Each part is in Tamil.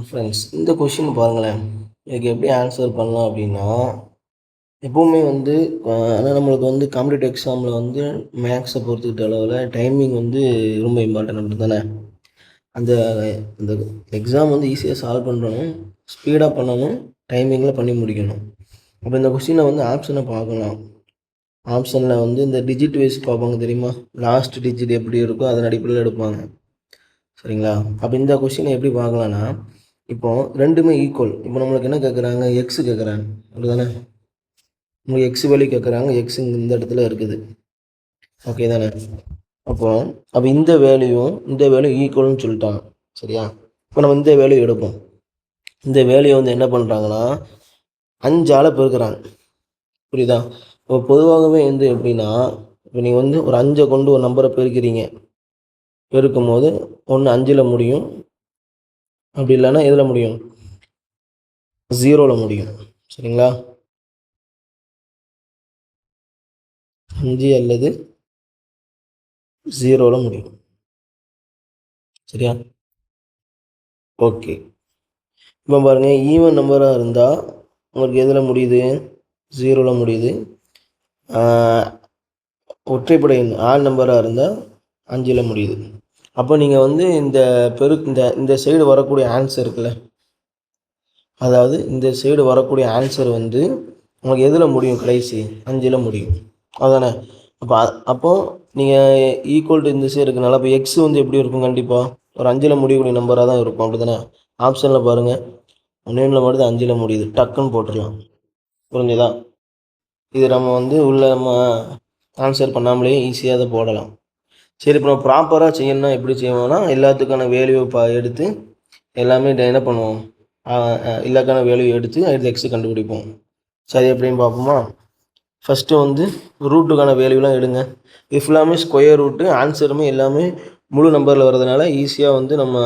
ஃப்ரெண்ட்ஸ், இந்த கொஷின் பாருங்களேன். இதுக்கு எப்படி ஆன்சர் பண்ணலாம் அப்படின்னா, எப்போவுமே வந்து ஆனால் நம்மளுக்கு வந்து காம்படிட்டிவ் எக்ஸாமில் வந்து மேக்ஸை பொறுத்துக்கிட்ட அளவில் டைமிங் வந்து ரொம்ப இம்பார்ட்டன்ட் அப்படி தானே. அந்த அந்த எக்ஸாம் வந்து ஈஸியாக சால்வ் பண்ணணும், ஸ்பீடாக பண்ணணும், டைமிங்கில் பண்ணி முடிக்கணும். அப்போ இந்த கொஷினை வந்து ஆப்ஷனை பார்க்கலாம். ஆப்ஷனில் வந்து இந்த டிஜிட் வைஸ் பார்ப்பாங்க தெரியுமா, லாஸ்ட் டிஜிட் எப்படி இருக்கோ அதன் அடிப்படையில் எடுப்பாங்க. சரிங்களா? அப்போ இந்த கொஷினை எப்படி பார்க்கலான்னா, இப்போது ரெண்டுமே ஈக்குவல். இப்போ நம்மளுக்கு என்ன கேட்குறாங்க, எக்ஸ் கேட்குறாங்க அப்படி தானே. உங்களுக்கு எக்ஸ் வேல்யூ கேட்குறாங்க, எக்ஸ் இந்த இடத்துல இருக்குது. ஓகே தானே. அப்போ இந்த வேல்யூ ஈக்குவல்னு சொல்லிட்டாங்க. சரியா? இப்போ நம்ம இந்த வேல்யூ எடுப்போம். இந்த வேல்யூ வந்து என்ன பண்ணுறாங்கன்னா 5ஆல் பெருக்கிறாங்க. புரியுதா? இப்போ பொதுவாகவே வந்து எப்படின்னா, இப்போ நீங்கள் வந்து ஒரு 5 கொண்டு ஒரு நம்பரை பெருக்கிறீங்க. பெருக்கும் போது ஒன்று 5ல் முடியும், அப்படி இல்லைன்னா எதில் முடியும், 0ல் முடியும். சரிங்களா? 5 அல்லது 0ல் முடியும். சரியா? ஓகே. இப்போ பாருங்கள், ஈவன் நம்பராக இருந்தால் உங்களுக்கு எதில் முடியுது, 0ல் முடியுது. ஒற்றைப்படை ஆட் நம்பராக இருந்தால் 5ல் முடியுது. அப்போ நீங்கள் வந்து இந்த இந்த சைடு வரக்கூடிய ஆன்சர் இருக்குல்ல, அதாவது இந்த சைடு வரக்கூடிய ஆன்சர் வந்து உங்களுக்கு எதில் முடியும், கடைசி 5ல் முடியும். அதுதானே. அப்போது நீங்கள் ஈக்குவல் டு இந்த சைடு இருக்கனால அப்போ எக்ஸ் வந்து எப்படி இருக்கும், கண்டிப்பாக ஒரு 5ல் முடியக்கூடிய நம்பராக தான் இருக்கும். அப்படி தானே. ஆப்ஷனில் பாருங்கள், 1ல் வருது, 5ல் முடியுது, டக்குன்னு போட்டுடலாம். புரிஞ்சுதா? இது நம்ம வந்து நம்ம ஆன்சர் பண்ணாமலே ஈஸியாக அதை போடலாம். சரி, இப்போ நம்ம ப்ராப்பராக செய்யணும்னா எப்படி செய்வோம்னா, எல்லாத்துக்கான வேல்யூவை எடுத்து எல்லாமே என்ன பண்ணுவோம், எல்லாக்கான வேல்யூ எடுத்து எக்ஸு கண்டுபிடிப்போம். சரி, எப்படின்னு பார்ப்போமா. ஃபஸ்ட்டு வந்து ரூட்டுக்கான வேல்யூலாம் எடுங்க. இது ஃபுல்லாமே ஸ்கொயர் ரூட்டு, ஆன்சருமே எல்லாமே முழு நம்பரில் வர்றதுனால ஈஸியாக வந்து நம்ம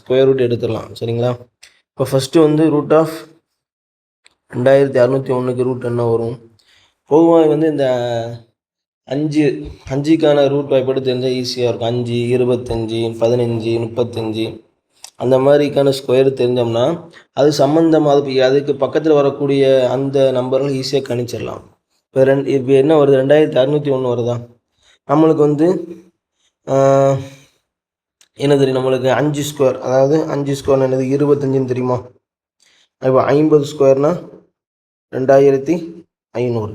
ஸ்கொயர் ரூட் எடுத்துடலாம். சரிங்களா? இப்போ ஃபஸ்ட்டு வந்து ரூட் ஆஃப் 2601க்கு ரூட் என்ன வரும். பொதுவாக வந்து இந்த 5க்கான ரூட் வாய்ப்பாடு தெரிஞ்சால் ஈஸியாக இருக்கும். 5, 25, 15, 35 அந்த மாதிரிக்கான ஸ்கொயர் தெரிஞ்சோம்னா அது சம்மந்தமாக அதுக்கு பக்கத்தில் வரக்கூடிய அந்த நம்பர்கள் ஈஸியாக கணிச்சிடலாம். இப்போ என்ன வருது, 2601 வருதா. நம்மளுக்கு வந்து என்ன தெரியும், நம்மளுக்கு 5 ஸ்கொயர், அதாவது 5 ஸ்கொயர் என்னது 25ன்னு தெரியுமா. இப்போ 50 ஸ்கொயர்னால் 2500.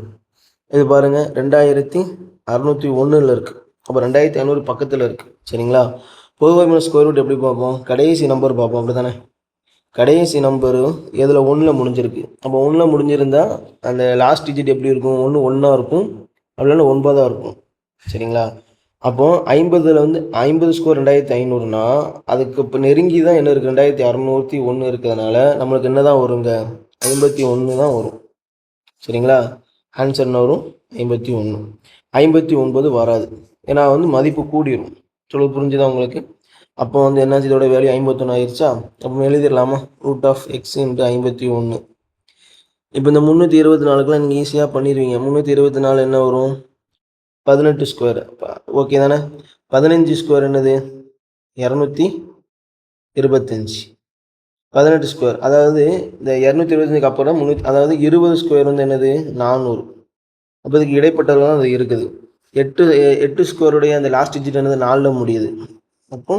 இது பாருங்கள் 2601 இருக்குது. அப்போ 2500 பக்கத்தில் இருக்குது. சரிங்களா? பொதுவாக ஸ்கொயர் ரூட் எப்படி பார்ப்போம், கடைசி நம்பர் பார்ப்போம். அப்படி தானே. கடைசி நம்பரு எதில் 1ல் முடிஞ்சிருக்கு. அப்போ 1ல் முடிஞ்சிருந்தால் அந்த லாஸ்ட் டிஜிட் எப்படி இருக்கும், 1 இருக்கும், அப்படி இல்லைன்னா 9 இருக்கும். சரிங்களா? அப்போது 50ல் வந்து 50 ஸ்கொயர் 2500னா அதுக்கு இப்போ நெருங்கி தான் என்ன இருக்குது, 2601 இருக்கிறதுனால நம்மளுக்கு என்ன தான் வருங்க, 51 தான் வரும். சரிங்களா? ஆன்சர் என்ன வரும், 51. 59 வராது, ஏன்னா வந்து மதிப்பு கூடிரும். சொல்ல புரிஞ்சுதான் உங்களுக்கு. அப்போ வந்து என்னாச்சு, இதோட வேல்யூ 51 ஆயிடுச்சா. அப்போ எழுதிடலாமா, ரூட் ஆஃப் எக்ஸ் இன்ட்டு 51. இப்போ இந்த 324க்குலாம் நீங்கள் ஈஸியாக பண்ணிடுவீங்க. 324 என்ன வரும், 18 ஸ்கொயர். ஓகே தானே. 15 ஸ்கொயர் என்னது, 225. 18 ஸ்கொயர், அதாவது இந்த 225க்கு அப்புறம் அதாவது 20 ஸ்கொயர் வந்து என்னது, 400. அப்போ இதுக்கு இடைப்பட்டது தான் அது இருக்குது. 8 ஸ்கொயருடைய அந்த லாஸ்ட் டிஜிட் என்னது, 4ல் முடியுது. அப்போ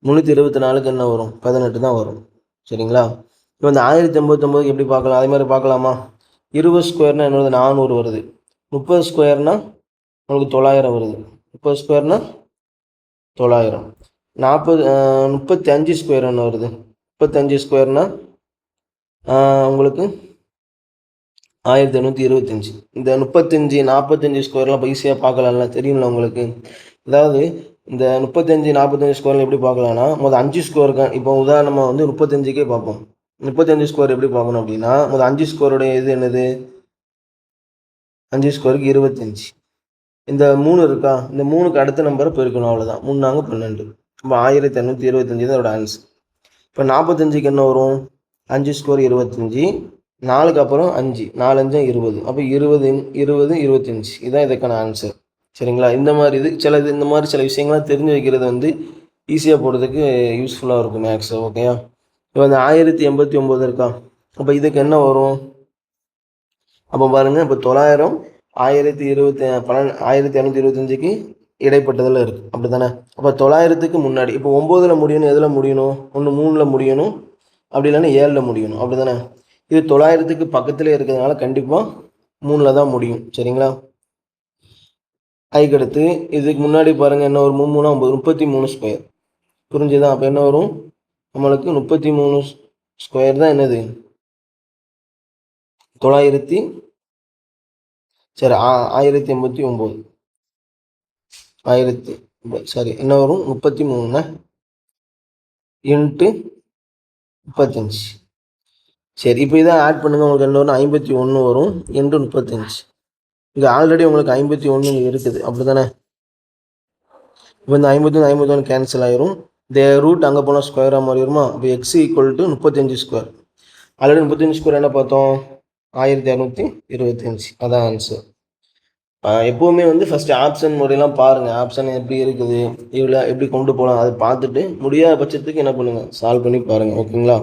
324க்கு என்ன வரும், 18 தான் வரும். சரிங்களா? இப்போ இந்த 1089 எப்படி பார்க்கலாம், அதே மாதிரி பார்க்கலாமா. 20 ஸ்கொயர்னால் என்னது, 400 வருது. 30 ஸ்கொயர்னால் உங்களுக்கு 900 வருது. 30 ஸ்கொயர்னால் 900. 35 ஸ்கொயர் என்ன வருது, 35 ஸ்கொயர்னால் உங்களுக்கு 1825. இந்த 35, 45 ஸ்கொயர்லாம் இப்போ ஈஸியாக பார்க்கலாம்ல, தெரியும்ல உங்களுக்கு. அதாவது இந்த 35, 45 ஸ்கொயரில் எப்படி பார்க்கலாம்னா, முதல் 5 ஸ்கொயருக்கு இப்போ உதாரணமாக வந்து 35க்கே பார்ப்போம். 35 ஸ்கொயர் எப்படி பார்க்கணும் அப்படின்னா, முதல் 5 ஸ்கொயருடைய இது என்னது, 5 ஸ்கொயருக்கு 25. இந்த 3 இருக்கா, இந்த 3க்கு அடுத்த நம்பரை பெருக்கணும், அவ்வளோதான். 3 4 12. இப்போ 1825 தான் அதோட ஆன்சர். இப்போ 45க்கு என்ன வரும், 5 ஸ்கொயர் 25, 4க்கு அப்புறம் 5, 4 5 20. அப்போ 20 20 25 இதுதான் இதுக்கான ஆன்சர். சரிங்களா? இந்த மாதிரி இந்த மாதிரி சில விஷயங்கள்லாம் தெரிஞ்சு வைக்கிறது வந்து ஈஸியாக போடுறதுக்கு யூஸ்ஃபுல்லாக இருக்கும் மேக்ஸ். ஓகேயா? இப்போ இந்த 1089 இருக்கா, அப்போ இதுக்கு என்ன வரும்? அப்போ பாருங்கள், இப்போ 900 1225க்கு இடைப்பட்டதில் இருக்குது, அப்படி தானே? அப்போ 900க்கு முன்னாடி, இப்போ 9ல் முடியணும், எதில் முடியணும்? ஒன்று 3ல் முடியணும், அப்படி இல்லைன்னா 7ல் முடியணும், அப்படி தானே? இது 900க்கு பக்கத்திலே இருக்கிறதுனால கண்டிப்பாக 3ல் தான் முடியும். சரிங்களா? அதுக்கடுத்து இதுக்கு முன்னாடி பாருங்கள், என்ன ஒரு 3 33 ஸ்கொயர். புரிஞ்சுதான்? அப்போ என்ன வரும் நம்மளுக்கு? 33 ஸ்கொயர் தான் என்னது 900, சரி 1089, 1000 என்ன வரும்? 33 இன்ட்டு 35. சரி, இப்போ இதை ஆட் பண்ணுங்கள், உங்களுக்கு என்ன வரும்? 51 வரும் இன்ட்டு 35. இங்கே ஆல்ரெடி உங்களுக்கு 51 இருக்குது, அப்படி தானே? இப்போ இந்த 51 கேன்சல் ஆயிரும். இந்த ரூட் அங்கே போனால் ஸ்கொயராக மாறிடுமா? இப்போ X equal to 35 square. Already 35 square என்ன பார்த்தோம்? 1225. அதான் ஆன்சர். எப்போவுமே வந்து ஃபஸ்ட்டு ஆப்ஷன் முறையெல்லாம் பாருங்கள், ஆப்ஷன் எப்படி இருக்குது, இவ்வளோ எப்படி கொண்டு போகலாம், அதை பார்த்துட்டு முடியாத பட்சத்துக்கு என்ன பண்ணுங்கள், சால்வ் பண்ணி பாருங்கள். ஓகேங்களா?